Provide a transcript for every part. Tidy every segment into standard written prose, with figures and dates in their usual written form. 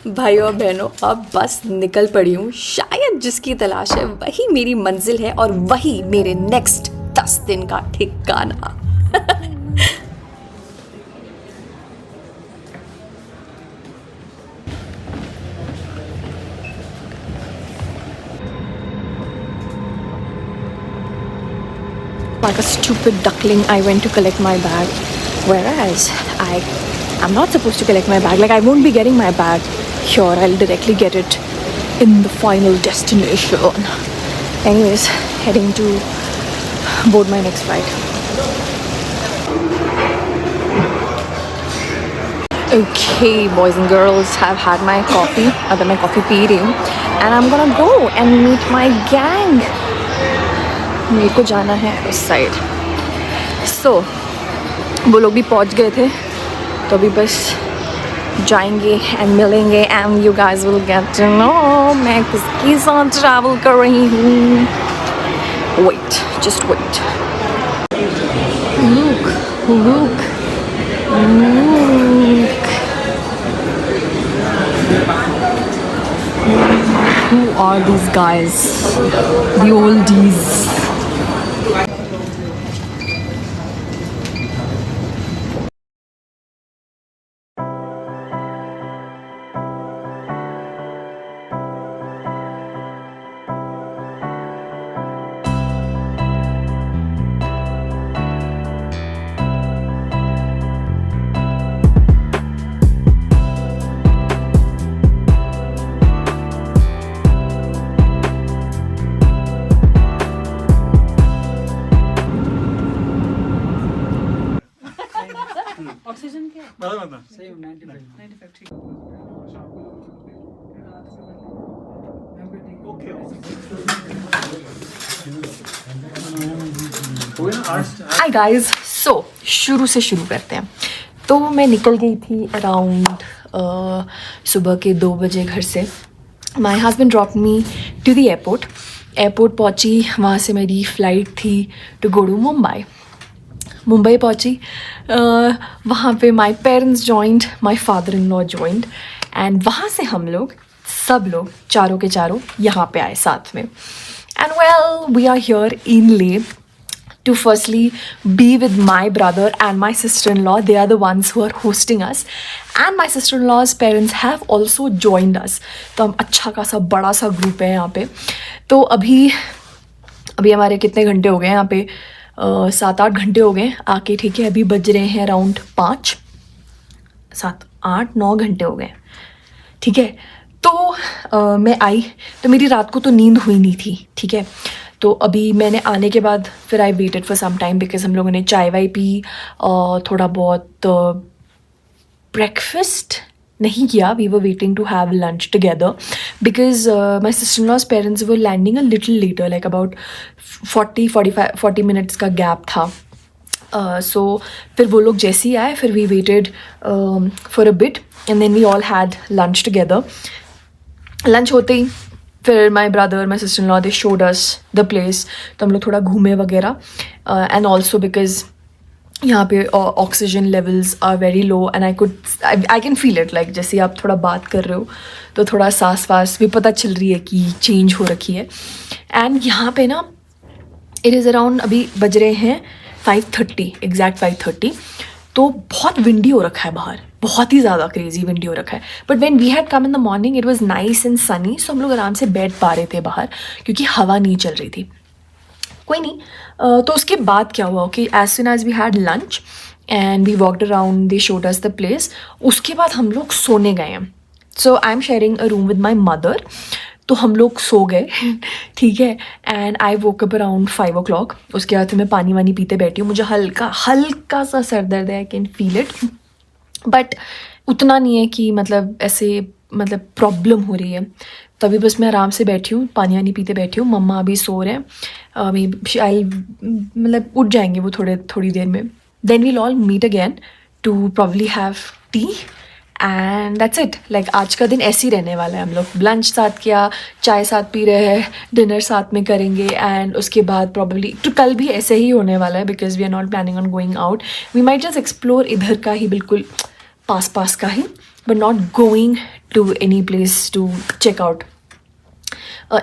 भाई और बहनों, अब बस निकल पड़ी हूँ। शायद जिसकी तलाश है वही मेरी मंजिल है और वही मेरे नेक्स्ट 10 दिन का ठिकाना। Like a stupid duckling, I went to collect my bag, whereas I'm not supposed to collect my bag. Like, I won't be getting my bag here. I'll directly get it in the final destination. Anyways, heading to board my next flight. Okay, boys and girls, have had my coffee. अब मैं coffee P रही हूँ, and I'm gonna go and meet my gang. मेरे को जाना है उस side. So, वो लोग भी पहुँच गए थे, तो अभी बस जाएंगे एंड मिलेंगे and you guys will get to know मैं किसके साथ ट्रैवल कर रही हूँ। Wait, just wait. Look, look, look. Who are these guys? The oldies. Oxygen क्या बता सही 95 ठीक ओके हाय गाइस। सो शुरू से शुरू करते हैं। तो मैं निकल गई थी अराउंड सुबह के 2 बजे घर से। My husband drop me to the airport. Airport पहुंची, वहाँ से मेरी फ़्लाइट थी टू गो टू मुंबई पहुंची। वहाँ पे my parents joined, my father in law joined, and वहाँ से हम लोग सब लोग चारों के चारों यहाँ पे आए साथ में। And well, we are here in Leh to firstly be with my brother and my sister-in-law. They are the ones who are hosting us, and my sister-in-law's parents have also joined us. तो हम अच्छा खासा बड़ा सा group है यहाँ पे। तो अभी हमारे कितने घंटे हो गए यहाँ पे? 7-8 घंटे हो गए आके, ठीक है। अभी बज रहे हैं अराउंड 5, 7, 8, 9 घंटे हो गए, ठीक है। तो मैं आई तो मेरी रात को तो नींद हुई नहीं थी, ठीक है। तो अभी मैंने आने के बाद फिर I waited for some time because हम लोगों ने चाय वाय पी, थोड़ा बहुत ब्रेकफास्ट नहीं किया। We were waiting to have lunch together because my sister in law's parents were landing a little later, like about 40 minutes का गैप था। सो फिर वो लोग जैसे ही आए, फिर we waited for a bit and then we all had lunch together. Lunch होते ही फिर my brother, my sister in law, they showed us the place. तो हम लोग थोड़ा घूमे वगैरह, एंड ऑल्सो बिकॉज यहाँ पे oxygen levels are very low and I can feel it, like जैसे आप थोड़ा बात कर रहे हो तो थोड़ा सांस वास भी पता चल रही है कि चेंज हो रखी है। एंड यहाँ पे ना इट इज़ अराउंड, अभी बज रहे हैं 5:30, एग्जैक्ट 5:30। तो बहुत विंडी हो रखा है बाहर, बहुत ही ज़्यादा क्रेजी विंडी हो रखा है। But when we had come in the morning it was nice and sunny, so हम लोग आराम से बैठ पा रहे थे बाहर क्योंकि हवा नहीं चल रही थी। कोई नहीं। तो उसके बाद क्या हुआ कि as soon as we had lunch and we walked around, they showed us the place. उसके बाद हम लोग सोने गए हैं। So I am sharing a room with my mother, तो हम लोग सो गए, ठीक है। And I woke up around 5 o'clock। उसके बाद मैं पानी वानी पीते बैठी हूँ। मुझे हल्का सा सर दर्द है, आई कैन फील इट, बट उतना नहीं है कि मतलब ऐसे मतलब प्रॉब्लम हो रही है। तभी बस मैं आराम से बैठी हूँ, पानी वानी पीते बैठी हूँ। मम्मा अभी सो रहे हैं, अभी मतलब उठ जाएंगे वो थोड़ी देर में। Then we'll all meet again to probably have tea and that's it. Like आज का दिन ऐसे ही रहने वाला है। हम लोग लंच साथ किया, चाय साथ पी रहे हैं, डिनर साथ में करेंगे, एंड उसके बाद प्रॉब्ली तो कल भी ऐसे ही होने वाला है because we are not planning on going out. We might just explore इधर का ही, बिल्कुल पास का ही। but not going to any place to check out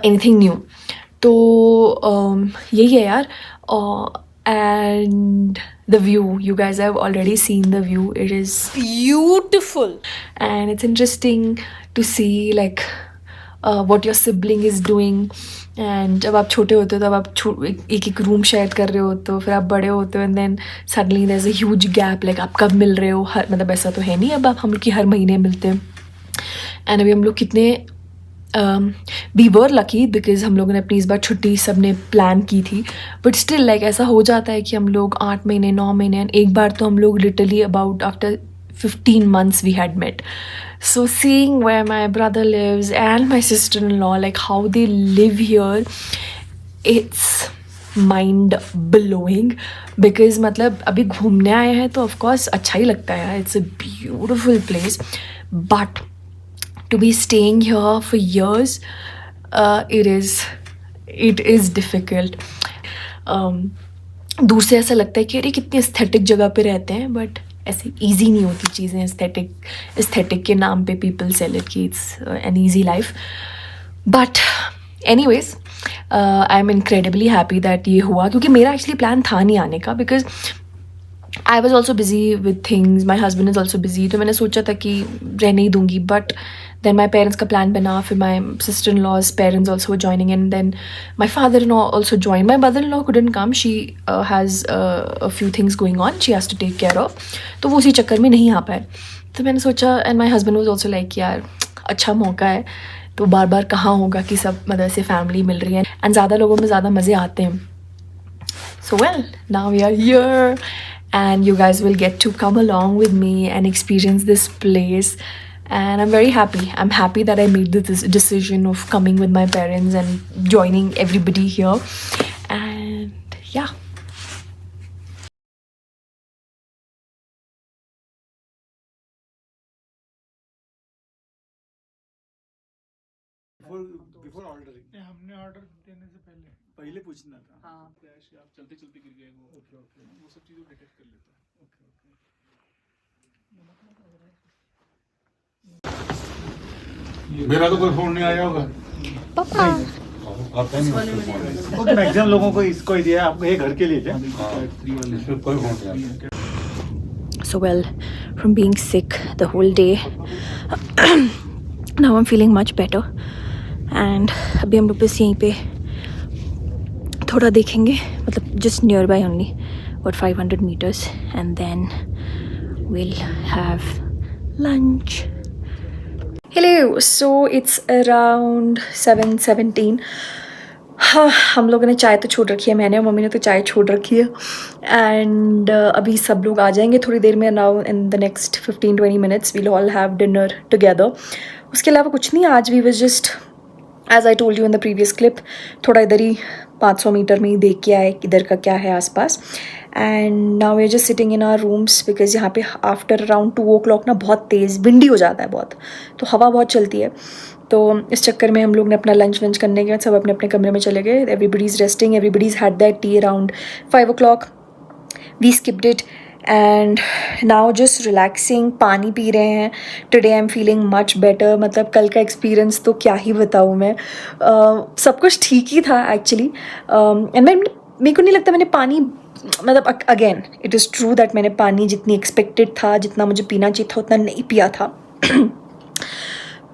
anything new. तो यही है यार. And the view, you guys have already seen the view. It is beautiful, and it's interesting to see like what your sibling is doing. And जब आप छोटे होते हो तब आप एक एक रूम शेयर कर रहे होते हो, फिर आप बड़े होते हो, and then suddenly there is a huge gap. Like आप कब मिल रहे हो, हर मतलब ऐसा तो है नहीं अब आप हम लोग की हर महीने मिलते हैं. एंड अभी हम लोग कितने वी वर लकी बिकॉज हम लोगों ने अपनी इस बार छुट्टी सब ने प्लान की थी. बट स्टिल लाइक ऐसा हो जाता है कि हम लोग 8 महीने 9 महीने, एंड एक बार तो हम लोग literally about after 15 months we had met. So seeing where my brother lives and my sister-in-law, like how they live here, it's mind blowing. Because मतलब अभी घूमने आए हैं तो of course अच्छा ही लगता है. It's a beautiful place, but to be staying here for years, it is difficult. दूर से ऐसा लगता है कि अरे कितनी एस्थेटिक जगह पे रहते हैं, बट ऐसे ईजी नहीं होती चीज़ें. एस्थेटिक के नाम पे पीपल सेल इट कि it's an easy life. But anyways I am incredibly happy that ये हुआ, क्योंकि मेरा एक्चुअली प्लान था नहीं आने का, because I was also busy with things, my husband is also busy. तो मैंने सोचा था कि रहने ही दूंगी. बट then my parents का plan बना, फिर my sister-in-law's parents also were joining, and then my father-in-law also joined. My mother-in-law couldn't come. She has a few things going on she has to take care of. तो वो उसी चक्कर में नहीं आ पाए. तो मैंने सोचा, and my husband was also like यार अच्छा मौका है, तो बार बार कहाँ होगा कि सब मतलब ऐसे फैमिली मिल रही है, and ज़्यादा लोगों में ज़्यादा मज़े आते हैं. So well, now we are here, and you guys will get to come along with me and experience this place. And I'm very happy. I'm happy that I made this decision of coming with my parents and joining everybody here. And yeah. Before ordering. हमने order देने से पहले पूछना था. हाँ, flash आप चलते चलते गिर गए वो. ओके वो सब चीज़ों डिटेक्ट कर लेता है. ओके. मेरा तो कोई फोन नहीं आया होगा. पापा. ओके, मैक्सिमम लोगों को इसको ही दिया. आपको ये घर के लिए क्या? कोई फोन नहीं आया. So well, from being sick the whole day, now I'm feeling much better. And अभी हम लोग बस यहीं पे थोड़ा देखेंगे, मतलब just nearby only, about 500 meters, and then we'll have lunch. Hello, so it's around 7:17. हाँ, हम लोगों ने चाय तो छोड़ रखी है, मैंने और मम्मी ने तो चाय छोड़ रखी है. एंड अभी सब लोग आ जाएंगे थोड़ी देर में. Now in the next 15-20 minutes we'll all have dinner together. उसके अलावा कुछ नहीं. आज भी was just as I told you in the previous clip, थोड़ा इधर ही 500 मीटर में ही देख के आए इधर का क्या है आसपास. And now we are just sitting in our rooms, because यहाँ पे आफ्टर अराउंड 2 o'clock ना बहुत तेज़ विंडी हो जाता है बहुत, तो हवा बहुत चलती है. तो इस चक्कर में हम लोग ने अपना लंच वंच करने के बाद सब अपने अपने कमरे में चले गए. Everybody is resting, everybody is had that tea around 5 o'clock. We skipped it and now just relaxing. पानी पी रहे हैं. Today I am feeling much better. मतलब कल का एक्सपीरियंस तो क्या ही बताऊँ मैं. सब कुछ ठीक ही था एक्चुअली. एंड मेरे को नहीं लगता मैंने पानी, मतलब again it is true that मैंने पानी जितनी एक्सपेक्टेड था, जितना मुझे पीना चाहिए था, उतना नहीं पिया था.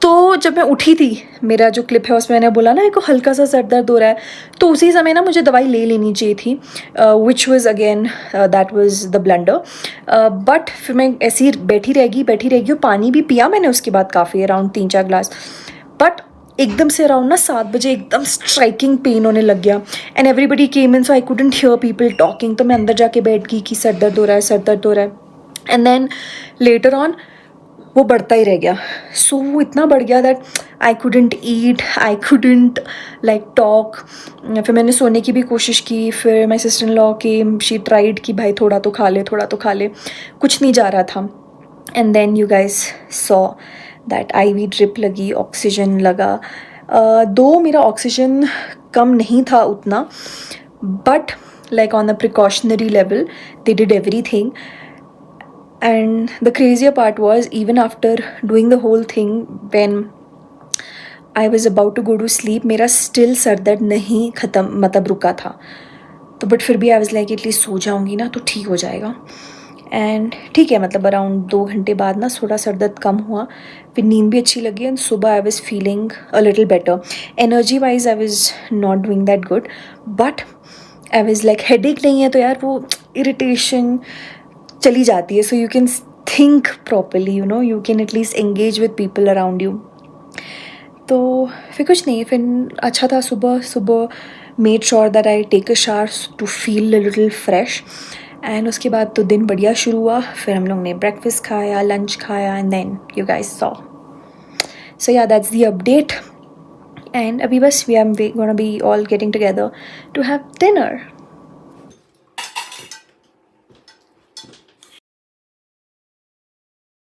तो जब मैं उठी थी, मेरा जो क्लिप है उसमें मैंने बोला ना मेरे को हल्का सा सर दर्द हो रहा है, तो उसी समय ना मुझे दवाई ले लेनी चाहिए थी, which was again that was the blunder. But फिर मैं ऐसी ही बैठी रहेगी और पानी भी पिया मैंने उसके बाद काफ़ी, अराउंड 3-4 ग्लास. बट एकदम से अराउंड ना 7 बजे एकदम स्ट्राइकिंग पेन होने लग गया. And everybody came in, so I couldn't hear people talking. तो मैं अंदर जाके बैठ गई कि सर दर्द हो रहा है. एंड देन लेटर ऑन वो बढ़ता ही रह गया. सो वो इतना बढ़ गया that I couldn't eat, I couldn't like talk. फिर मैंने सोने की भी कोशिश की. फिर माई sister in law came, she tried कि भाई थोड़ा तो खा ले. कुछ नहीं जा रहा था. And then you guys saw that IV drip लगी, ऑक्सीजन लगा. दो मेरा ऑक्सीजन कम नहीं था उतना, but like on a precautionary level they did everything. And the crazier part was, even after doing the whole thing, when I was about to go to sleep, मेरा still sir दर्द नहीं ख़त्म, मतलब रुका था. तो बट फिर भी आई वाज लाइक एटलीस्ट सो जाऊँगी ना तो ठीक हो जाएगा. एंड ठीक है, मतलब अराउंड 2 घंटे बाद ना थोड़ा सर दर्द कम हुआ, फिर नींद भी अच्छी लगी एंड सुबह I was feeling a little better. Energy wise I was not doing that good, but I was like headache नहीं है तो यार वो इरिटेशन चली जाती है. So you can think properly, you know, you can at least engage with people around you. तो फिर कुछ नहीं, फिर अच्छा था. सुबह सुबह made sure that I take a shower to feel a little fresh. And उसके बाद तो दिन बढ़िया शुरू हुआ. फिर हम लोग ने ब्रेकफास्ट खाया, लंच खाया, and then you guys saw. So yeah that's the update. And अभी बस we are gonna be all getting together to have dinner.